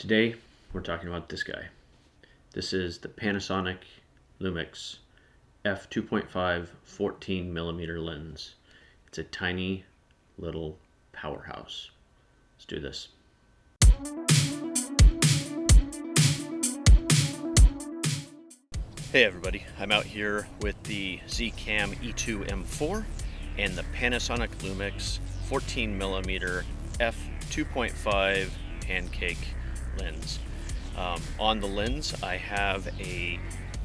Today we're talking about this guy. This is the Panasonic Lumix f2.5 14mm lens. It's a tiny little powerhouse. Let's do this. Hey everybody, I'm out here with the ZCam E2 M4 and the Panasonic Lumix 14mm f2.5 pancake lens. On the lens I have a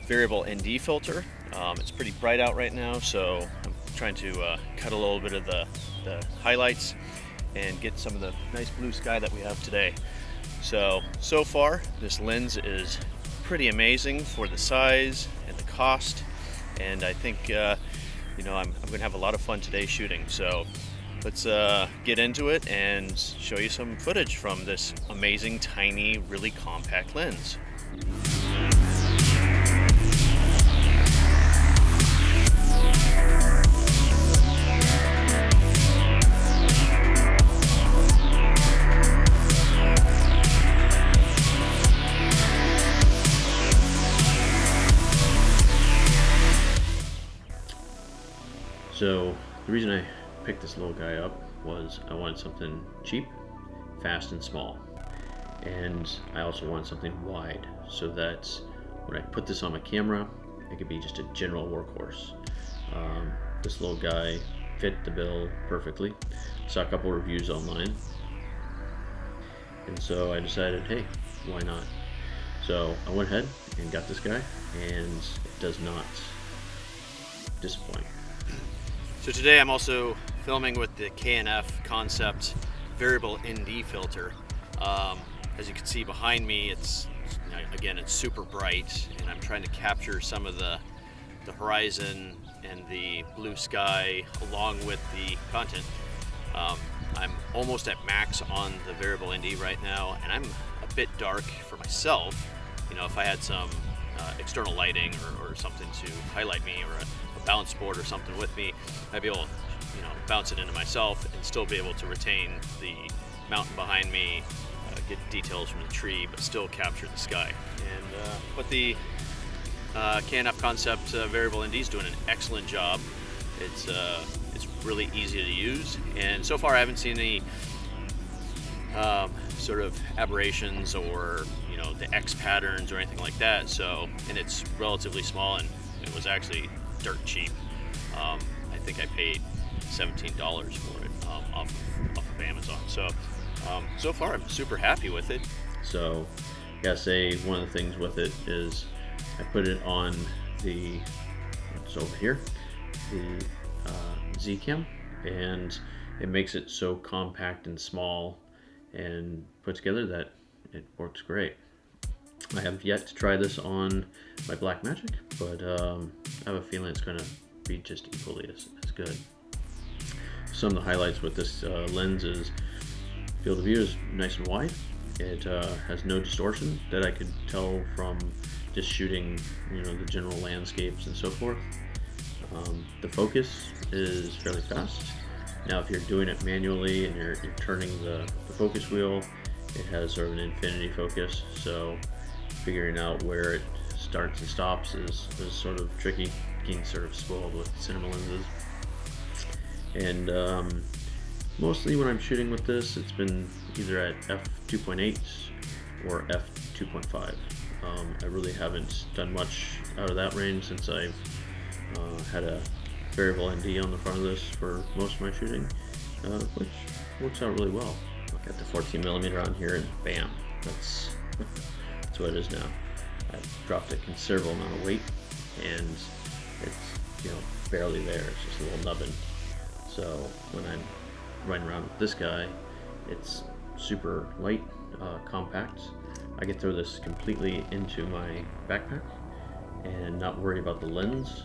variable ND filter. It's pretty bright out right now, so I'm trying to cut a little bit of the highlights and get some of the nice blue sky that we have today. So far this lens is pretty amazing for the size and the cost, and I think I'm gonna have a lot of fun today shooting. So let's get into it and show you some footage from this amazing, tiny, really compact lens. So the reason I picked this little guy up was I wanted something cheap, fast, and small. And I also wanted something wide so that when I put this on my camera, it could be just a general workhorse. This little guy fit the bill perfectly. Saw a couple reviews online, and so I decided, hey, why not? So I went ahead and got this guy, and it does not disappoint. So today I'm also filming with the K&F Concept variable ND filter. As you can see behind me, it's super bright, and I'm trying to capture some of the horizon and the blue sky along with the content. I'm almost at max on the variable ND right now, and I'm a bit dark for myself. If I had some external lighting or something to highlight me, or a balance board or something with me, I'd be able to bounce it into myself and still be able to retain the mountain behind me, get details from the tree, but still capture the sky. And but the K&F Concept variable ND is doing an excellent job. It's really easy to use, and so far I haven't seen any sort of aberrations or the X patterns or anything like that. So, and it's relatively small, and it was actually dirt cheap. I think I paid $17 for it off of Amazon. So far I'm super happy with it. So I gotta say, one of the things with it is I put it on it's over here, the ZCam, and it makes it so compact and small and put together that it works great. I have yet to try this on my Blackmagic, but I have a feeling it's going to be just equally as good. Some of the highlights with this lens is field of view is nice and wide. It has no distortion that I could tell from just shooting the general landscapes and so forth. The focus is fairly fast. Now if you're doing it manually and you're turning the focus wheel, it has sort of an infinity focus, so figuring out where it starts and stops is sort of tricky, getting sort of spoiled with cinema lenses. And mostly when I'm shooting with this, it's been either at f2.8 or f2.5. I really haven't done much out of that range since I've had a variable ND on the front of this for most of my shooting, which works out really well. Got the 14mm on here, and bam, that's what it is now. I've dropped a considerable amount of weight, and it's barely there. It's just a little nubbin. So when I'm riding around with this guy, it's super light, compact. I can throw this completely into my backpack and not worry about the lens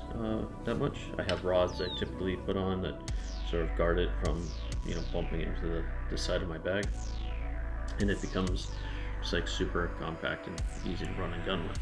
that much. I have rods I typically put on that sort of guard it from bumping into the side of my bag, and it becomes just like super compact and easy to run and gun with.